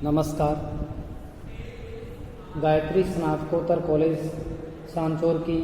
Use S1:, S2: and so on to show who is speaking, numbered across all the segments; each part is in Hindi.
S1: नमस्कार। गायत्री स्नातकोत्तर कॉलेज सांचौर की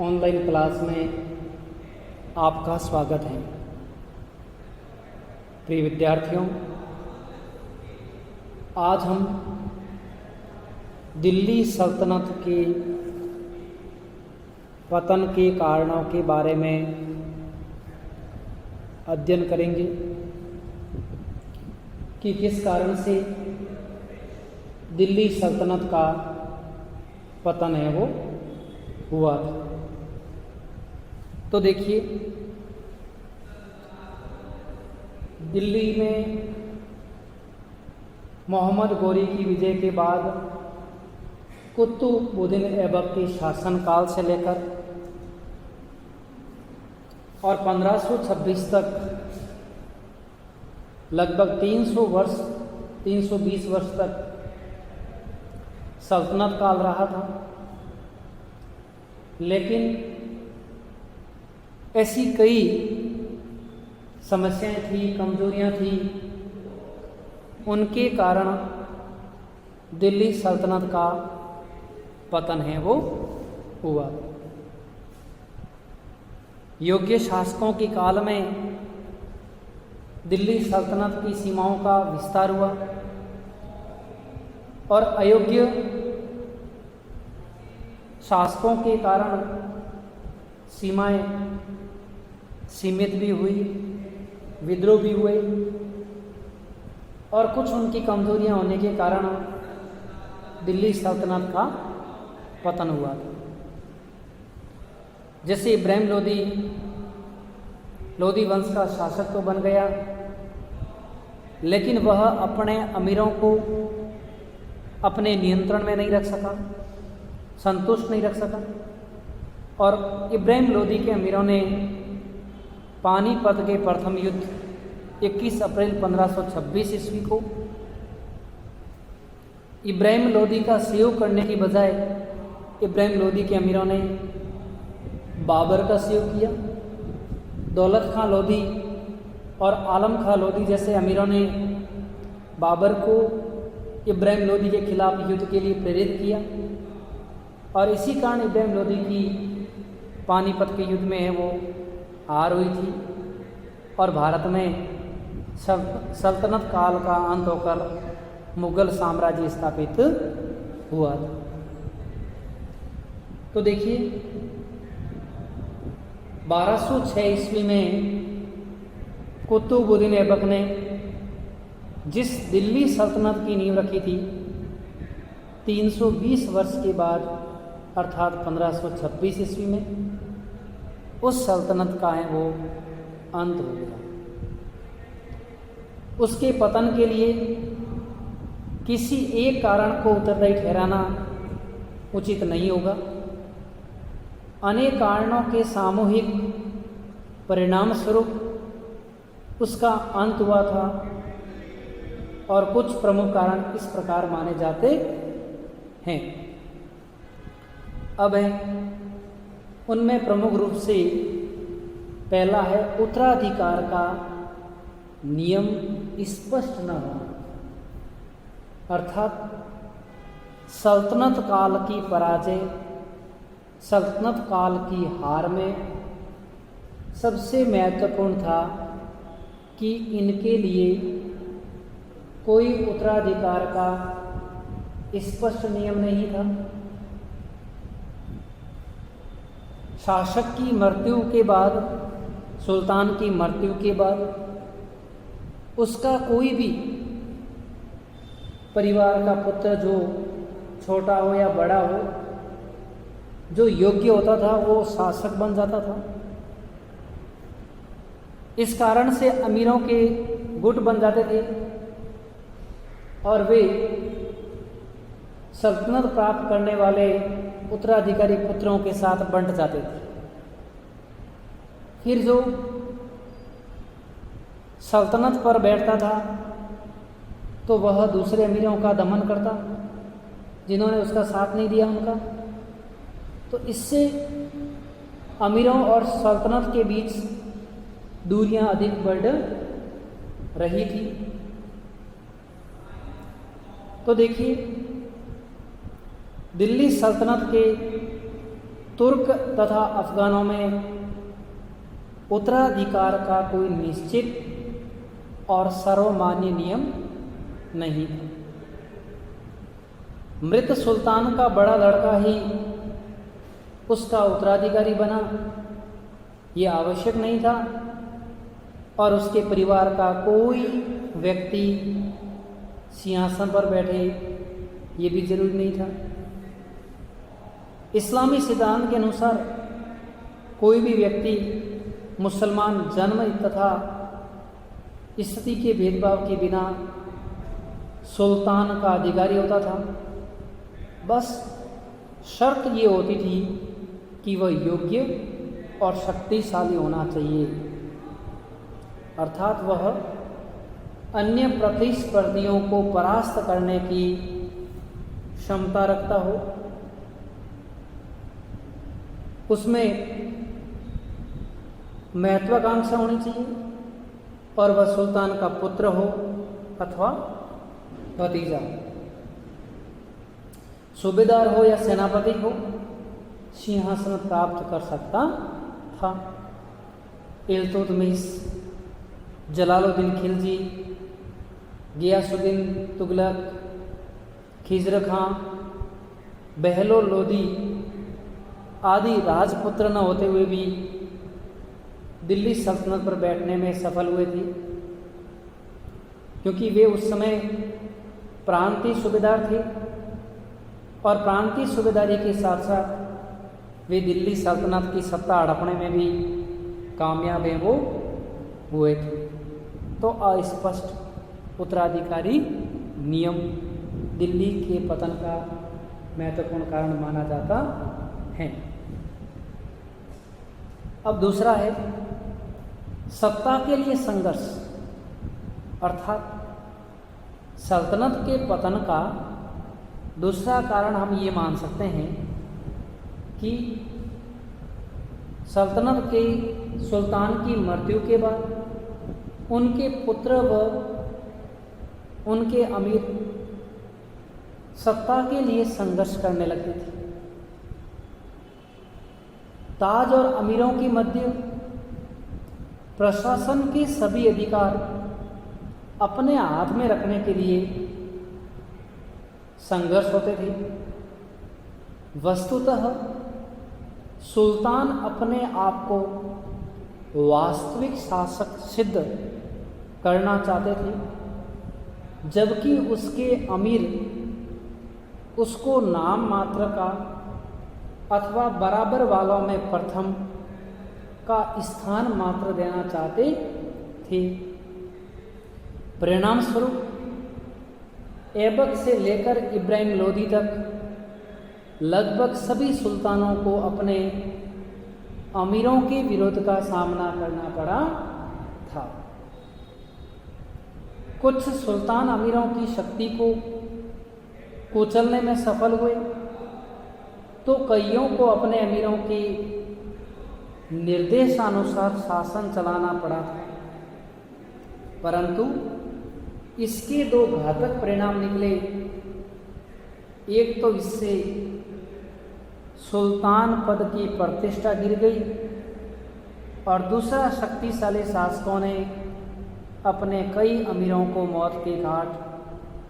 S1: ऑनलाइन क्लास में आपका स्वागत है। प्रिय विद्यार्थियों, आज हम दिल्ली सल्तनत के पतन के कारणों के बारे में अध्ययन करेंगे कि किस कारण से दिल्ली सल्तनत का पतन है वो हुआ था। तो देखिए, दिल्ली में मोहम्मद गौरी की विजय के बाद कुतुबुद्दीन ऐबक के शासनकाल से लेकर और 1526 तक लगभग 320 वर्ष तक सल्तनत काल रहा था। लेकिन ऐसी कई समस्याएं थी, कमजोरियां थी, उनके कारण दिल्ली सल्तनत का पतन है वो हुआ। योग्य शासकों के काल में दिल्ली सल्तनत की सीमाओं का विस्तार हुआ और अयोग्य शासकों के कारण सीमाएं सीमित भी हुई, विद्रोह भी हुए और कुछ उनकी कमजोरियां होने के कारण दिल्ली सल्तनत का पतन हुआ था। जैसे इब्राहिम लोदी वंश का शासक तो बन गया, लेकिन वह अपने अमीरों को अपने नियंत्रण में नहीं रख सका, संतुष्ट नहीं रख सका। और इब्राहिम लोदी के अमीरों ने पानीपत के प्रथम युद्ध 21 अप्रैल 1526 ईस्वी को इब्राहिम लोदी का सहयोग करने की बजाय इब्राहिम लोदी के अमीरों ने बाबर का सहयोग किया। दौलत खां लोदी और आलम खां लोदी जैसे अमीरों ने बाबर को इब्राहिम लोदी के खिलाफ युद्ध के लिए प्रेरित किया और इसी कारण इब्राहिम लोदी की पानीपत के युद्ध में वो हार हुई थी और भारत में सल्तनत काल का अंत होकर मुगल साम्राज्य स्थापित हुआ था। तो देखिए, 1206 ईस्वी में कुतुबुद्दीन ऐबक ने जिस दिल्ली सल्तनत की नींव रखी थी, 320 वर्ष के बाद अर्थात 1526 ईस्वी में उस सल्तनत का है वो अंत हो गया। उसके पतन के लिए किसी एक कारण को उत्तरदायी ठहराना उचित नहीं होगा। अनेक कारणों के सामूहिक परिणाम स्वरूप उसका अंत हुआ था और कुछ प्रमुख कारण इस प्रकार माने जाते हैं। अब है उनमें प्रमुख रूप से पहला है उत्तराधिकार का नियम स्पष्ट न होना, अर्थात सल्तनत काल की पराजय, सल्तनत काल की हार में सबसे महत्वपूर्ण था कि इनके लिए कोई उत्तराधिकार का स्पष्ट नियम नहीं था। शासक की मृत्यु के बाद, सुल्तान की मृत्यु के बाद उसका कोई भी परिवार का पुत्र, जो छोटा हो या बड़ा हो, जो योग्य होता था वो शासक बन जाता था। इस कारण से अमीरों के गुट बन जाते थे और वे सल्तनत प्राप्त करने वाले उत्तराधिकारी पुत्रों के साथ बंट जाते थे। फिर जो सल्तनत पर बैठता था तो वह दूसरे अमीरों का दमन करता, जिन्होंने उसका साथ नहीं दिया उनका। तो इससे अमीरों और सल्तनत के बीच दूरियां अधिक बढ़ रही थी। तो देखिए, दिल्ली सल्तनत के तुर्क तथा अफगानों में उत्तराधिकार का कोई निश्चित और सर्वमान्य नियम नहीं था। मृत सुल्तान का बड़ा लड़का ही उसका उत्तराधिकारी बना, ये आवश्यक नहीं था, और उसके परिवार का कोई व्यक्ति सिंहासन पर बैठे, ये भी जरूरी नहीं था। इस्लामी सिद्धांत के अनुसार कोई भी व्यक्ति मुसलमान जन्म तथा स्थिति के भेदभाव के बिना सुल्तान का अधिकारी होता था। बस शर्त ये होती थी कि वह योग्य और शक्तिशाली होना चाहिए, अर्थात वह अन्य प्रतिस्पर्धियों को परास्त करने की क्षमता रखता हो, उसमें महत्वाकांक्षा होनी चाहिए, और वह सुल्तान का पुत्र हो अथवा भतीजा, सूबेदार हो या सेनापति हो, सिंहासन प्राप्त कर सकता था। इल्तुतमिश, जलालुद्दीन खिलजी, गियासुद्दीन तुगलक, खिजर खां, बहलोल लोदी आदि राजपुत्र न होते हुए भी दिल्ली सल्तनत पर बैठने में सफल हुए थे, क्योंकि वे उस समय प्रांतीय सूबेदार थे, और प्रांतीय सूबेदारी के साथ साथ वे दिल्ली सल्तनत की सत्ता हड़पने में भी कामयाब हैं वो हुए थे। तो अस्पष्ट उत्तराधिकारी नियम दिल्ली के पतन का महत्वपूर्ण कारण माना जाता है। अब दूसरा है सत्ता के लिए संघर्ष, अर्थात सल्तनत के पतन का दूसरा कारण हम ये मान सकते हैं कि सल्तनत के सुल्तान की मृत्यु के बाद उनके पुत्र व उनके अमीर सत्ता के लिए संघर्ष करने लगे थे। ताज और अमीरों के मध्य प्रशासन के सभी अधिकार अपने हाथ में रखने के लिए संघर्ष होते थे। वस्तुतः सुल्तान अपने आप को वास्तविक शासक सिद्ध करना चाहते थे, जबकि उसके अमीर उसको नाम मात्र का अथवा बराबर वालों में प्रथम का स्थान मात्र देना चाहते थे। परिणाम स्वरूप ऐबक से लेकर इब्राहिम लोदी तक लगभग सभी सुल्तानों को अपने अमीरों के विरोध का सामना करना पड़ा था। कुछ सुल्तान अमीरों की शक्ति को कुचलने में सफल हुए, तो कईयों को अपने अमीरों के निर्देशानुसार शासन चलाना पड़ा था। परंतु इसके दो घातक परिणाम निकले। एक तो इससे सुल्तान पद की प्रतिष्ठा गिर गई, और दूसरा शक्तिशाली शासकों ने अपने कई अमीरों को मौत के घाट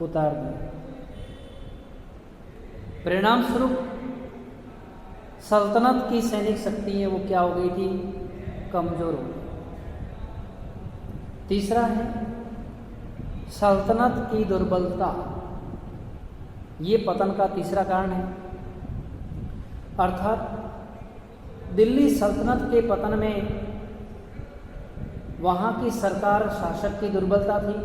S1: उतार दिया। परिणाम स्वरूप सल्तनत की सैनिक शक्ति है वो क्या हो गई थी, कमजोर हो गई। तीसरा है सल्तनत की दुर्बलता, ये पतन का तीसरा कारण है। अर्थात दिल्ली सल्तनत के पतन में वहाँ की सरकार शासक की दुर्बलता थी।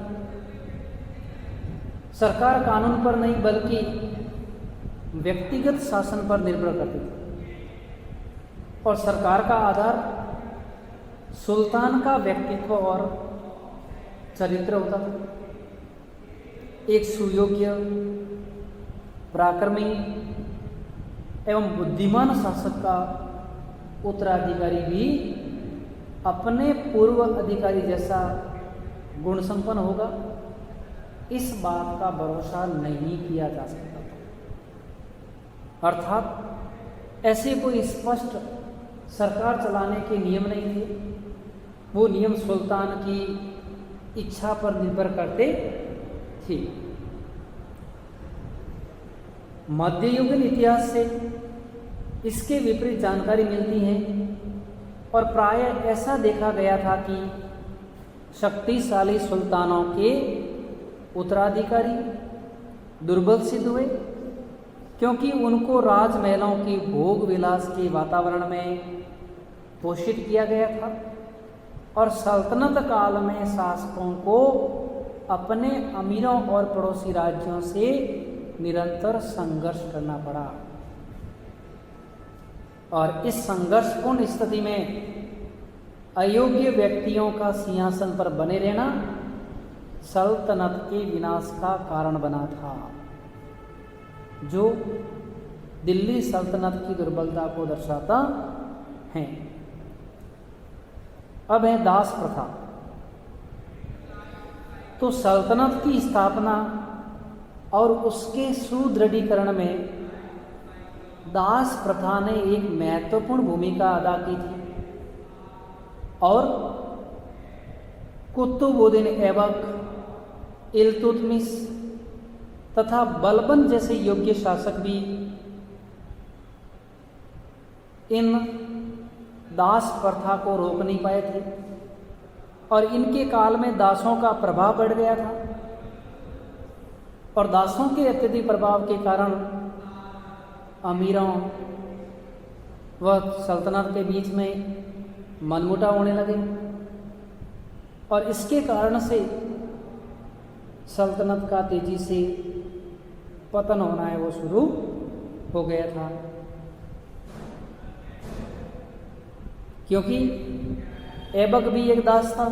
S1: सरकार कानून पर नहीं बल्कि व्यक्तिगत शासन पर निर्भर करती थी, और सरकार का आधार सुल्तान का व्यक्तित्व और चरित्र होता था। एक सुयोग्य, पराक्रमी एवं बुद्धिमान शासक का उत्तराधिकारी भी अपने पूर्व अधिकारी जैसा गुण संपन्न होगा, इस बात का भरोसा नहीं किया जा सकता था। अर्थात ऐसे कोई स्पष्ट सरकार चलाने के नियम नहीं थे। वो नियम सुल्तान की इच्छा पर निर्भर करते थे। मध्ययुगीन इतिहास से इसके विपरीत जानकारी मिलती है और प्राय ऐसा देखा गया था कि शक्तिशाली सुल्तानों के उत्तराधिकारी दुर्बल सिद्ध हुए, क्योंकि उनको राजमहलों की भोग विलास के वातावरण में पोषित किया गया था और सल्तनत काल में शासकों को अपने अमीरों और पड़ोसी राज्यों से निरंतर संघर्ष करना पड़ा। और इस संघर्षपूर्ण स्थिति में अयोग्य व्यक्तियों का सिंहासन पर बने रहना सल्तनत के विनाश का कारण बना था, जो दिल्ली सल्तनत की दुर्बलता को दर्शाता है। अब है दास प्रथा। तो सल्तनत की स्थापना और उसके सुदृढ़ीकरण में दास प्रथा ने एक महत्वपूर्ण भूमिका अदा की थी और कुतुबुद्दीन ऐबक, इल्तुतमिश तथा बलबन जैसे योग्य शासक भी इन दास प्रथा को रोक नहीं पाए थे और इनके काल में दासों का प्रभाव बढ़ गया था और दासों के अत्यधिक प्रभाव के कारण अमीरों व सल्तनत के बीच में मनमुटाव होने लगे और इसके कारण से सल्तनत का तेजी से पतन होना है वो शुरू हो गया था, क्योंकि ऐबक भी एक दास था,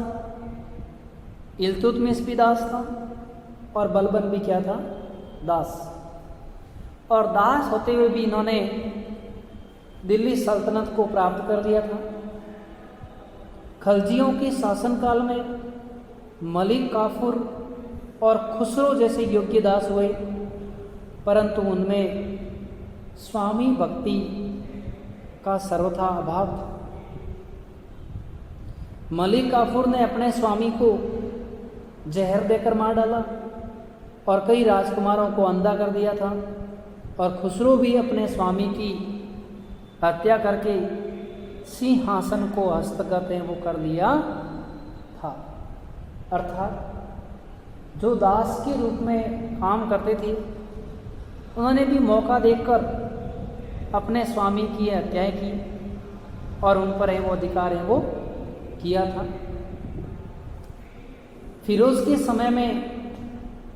S1: इल्तुतमिश भी दास था और बलबन भी क्या था, दास। और दास होते हुए भी इन्होंने दिल्ली सल्तनत को प्राप्त कर लिया था। खलजियों के शासनकाल में मलिक काफूर और खुसरो जैसे योग्य दास हुए, परंतु उनमें स्वामी भक्ति का सर्वथा अभाव था। मलिक काफूर ने अपने स्वामी को जहर देकर मार डाला और कई राजकुमारों को अंधा कर दिया था और खुसरो भी अपने स्वामी की हत्या करके सिंहासन को हस्तगत वो कर लिया था। अर्थात जो दास के रूप में काम करते थे उन्होंने भी मौका देखकर अपने स्वामी की हत्याएं की और उन पर वो अधिकार है वो किया था। फिरोज के समय में,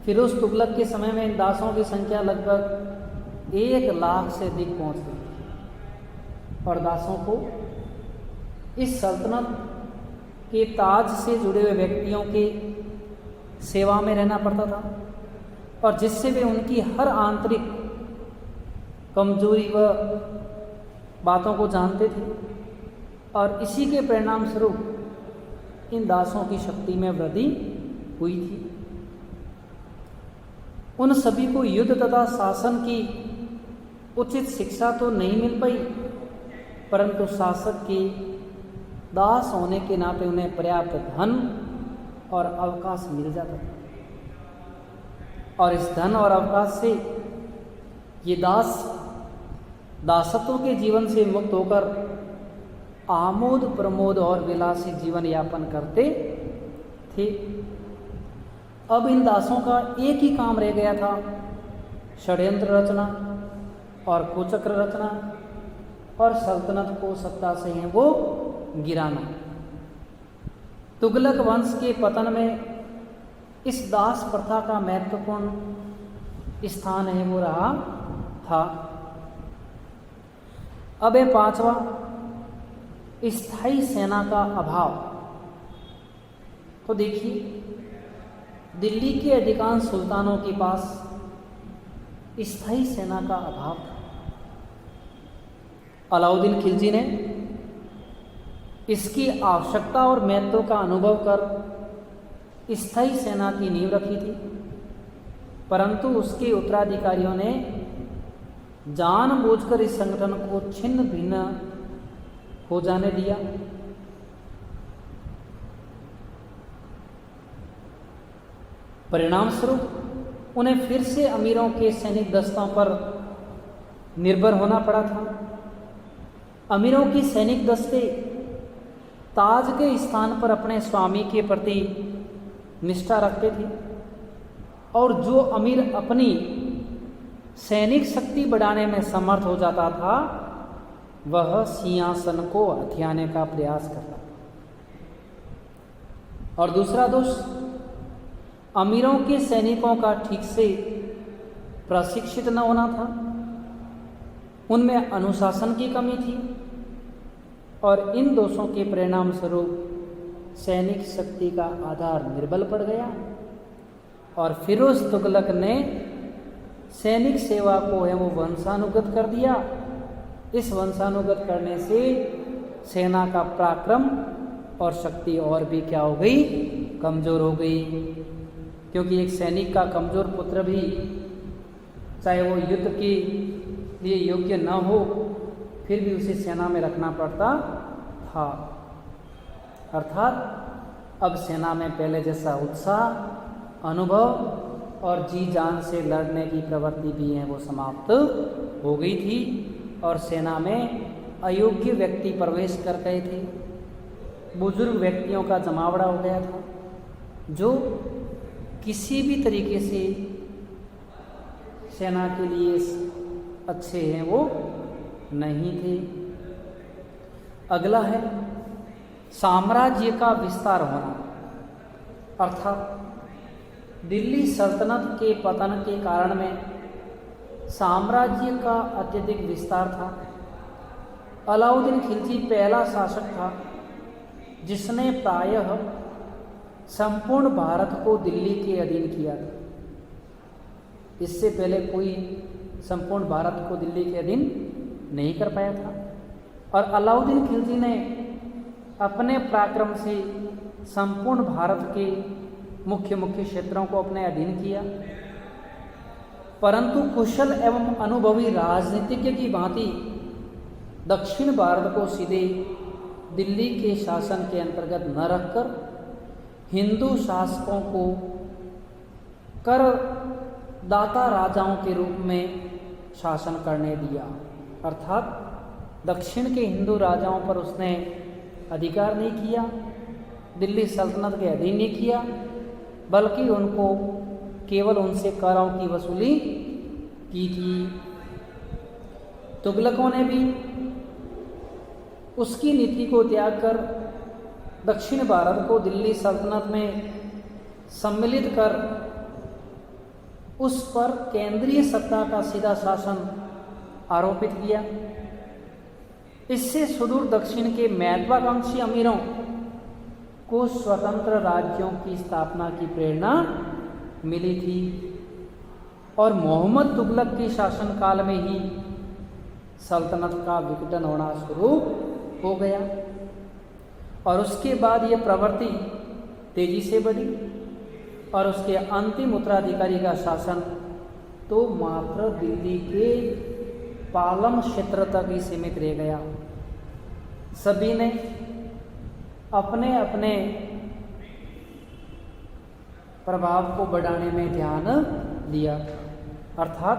S1: फिरोज तुगलक के समय में इन दासों की संख्या लगभग 1 लाख से अधिक पहुंच गई थी और दासों को इस सल्तनत के ताज से जुड़े हुए व्यक्तियों के सेवा में रहना पड़ता था और जिससे वे उनकी हर आंतरिक कमजोरी व बातों को जानते थे और इसी के परिणाम स्वरूप इन दासों की शक्ति में वृद्धि हुई थी। उन सभी को युद्ध तथा शासन की उचित शिक्षा तो नहीं मिल पाई, परंतु शासक के दास होने के नाते उन्हें पर्याप्त धन और अवकाश मिल जाता था और इस धन और अवकाश से ये दासत्व के जीवन से मुक्त होकर आमोद प्रमोद और विलासी जीवन यापन करते थे। अब इन दासों का एक ही काम रह गया था, षड्यंत्र रचना और कुचक्र रचना और सल्तनत को सत्ता से है वो गिराना। तुगलक वंश के पतन में इस दास प्रथा का महत्वपूर्ण स्थान है वो रहा था। अब है 5वां, स्थायी सेना का अभाव। तो देखिए, दिल्ली के अधिकांश सुल्तानों के पास स्थायी सेना का अभाव था। अलाउद्दीन खिलजी ने इसकी आवश्यकता और महत्व का अनुभव कर स्थायी सेना की नींव रखी थी परंतु उसके उत्तराधिकारियों ने जानबूझकर इस संगठन को छिन्न भिन्न हो जाने दिया। परिणाम स्वरूप उन्हें फिर से अमीरों के सैनिक दस्तों पर निर्भर होना पड़ा था। अमीरों की सैनिक दस्ते ताज के स्थान पर अपने स्वामी के प्रति निष्ठा रखते थे और जो अमीर अपनी सैनिक शक्ति बढ़ाने में समर्थ हो जाता था वह सिंहासन को हथियाने का प्रयास करता था। और दूसरा दोष, अमीरों के सैनिकों का ठीक से प्रशिक्षित न होना था। उनमें अनुशासन की कमी थी और इन दोषों के परिणाम स्वरूप सैनिक शक्ति का आधार निर्बल पड़ गया और फिरोज तुगलक ने सैनिक सेवा को है वो वंशानुगत कर दिया। इस वंशानुगत करने से सेना का पराक्रम और शक्ति और भी क्या हो गई, कमजोर हो गई। क्योंकि एक सैनिक का कमजोर पुत्र भी चाहे वो युद्ध के लिए योग्य न हो फिर भी उसे सेना में रखना पड़ता था। अर्थात अब सेना में पहले जैसा उत्साह, अनुभव और जी जान से लड़ने की प्रवृत्ति भी है वो समाप्त हो गई थी और सेना में अयोग्य व्यक्ति प्रवेश कर गए थे। बुजुर्ग व्यक्तियों का जमावड़ा हो गया था जो किसी भी तरीके से सेना के लिए अच्छे हैं वो नहीं थे। अगला है साम्राज्य का विस्तार होना। अर्थात दिल्ली सल्तनत के पतन के कारण में साम्राज्य का अत्यधिक विस्तार था। अलाउद्दीन खिलजी पहला शासक था जिसने प्रायः संपूर्ण भारत को दिल्ली के अधीन किया था। इससे पहले कोई संपूर्ण भारत को दिल्ली के अधीन नहीं कर पाया था और अलाउद्दीन खिलजी ने अपने पराक्रम से संपूर्ण भारत के मुख्य क्षेत्रों को अपने अधीन किया। परंतु कुशल एवं अनुभवी राजनीतिज्ञ की भांति दक्षिण भारत को सीधे दिल्ली के शासन के अंतर्गत न रखकर हिंदू शासकों को कर दाता राजाओं के रूप में शासन करने दिया। अर्थात दक्षिण के हिंदू राजाओं पर उसने अधिकार नहीं किया, दिल्ली सल्तनत के अधीन नहीं किया, बल्कि उनको केवल उनसे करों की वसूली की थी। तुगलकों ने भी उसकी नीति को त्याग कर दक्षिण भारत को दिल्ली सल्तनत में सम्मिलित कर उस पर केंद्रीय सत्ता का सीधा शासन आरोपित किया। इससे सुदूर दक्षिण के महत्वाकांक्षी अमीरों को स्वतंत्र राज्यों की स्थापना की प्रेरणा मिली थी और मोहम्मद तुगलक के शासनकाल में ही सल्तनत का विघटन होना शुरू हो गया और उसके बाद यह प्रवृत्ति तेजी से बढ़ी और उसके अंतिम उत्तराधिकारी का शासन तो मात्र दिल्ली के पालम क्षेत्र तक ही सीमित रह गया। सभी ने अपने अपने प्रभाव को बढ़ाने में ध्यान दिया। अर्थात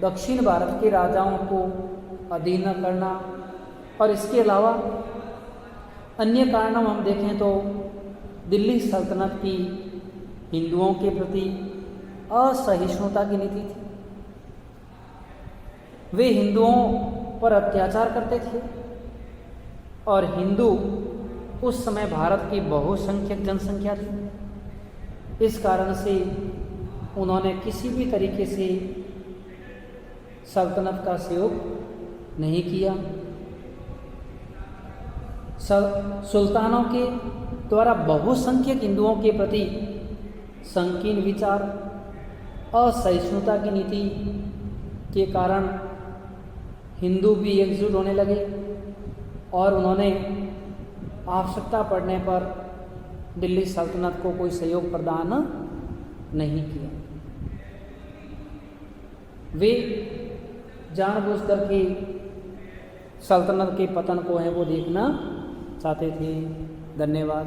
S1: दक्षिण भारत के राजाओं को अधीन करना और इसके अलावा अन्य कारणों हम देखें तो दिल्ली सल्तनत की हिंदुओं के प्रति असहिष्णुता की नीति थी। वे हिंदुओं पर अत्याचार करते थे और हिंदू उस समय भारत की बहुसंख्यक जनसंख्या थी। इस कारण से उन्होंने किसी भी तरीके से सल्तनत का सहयोग नहीं किया। सुल्तानों के द्वारा बहुसंख्यक हिंदुओं के प्रति संकीर्ण विचार, असहिष्णुता की नीति के कारण हिंदू भी एकजुट होने लगे और उन्होंने आवश्यकता पड़ने पर दिल्ली सल्तनत को कोई सहयोग प्रदान नहीं किया। वे जानबूझ करके सल्तनत के पतन को है वो देखना चाहते थे। धन्यवाद।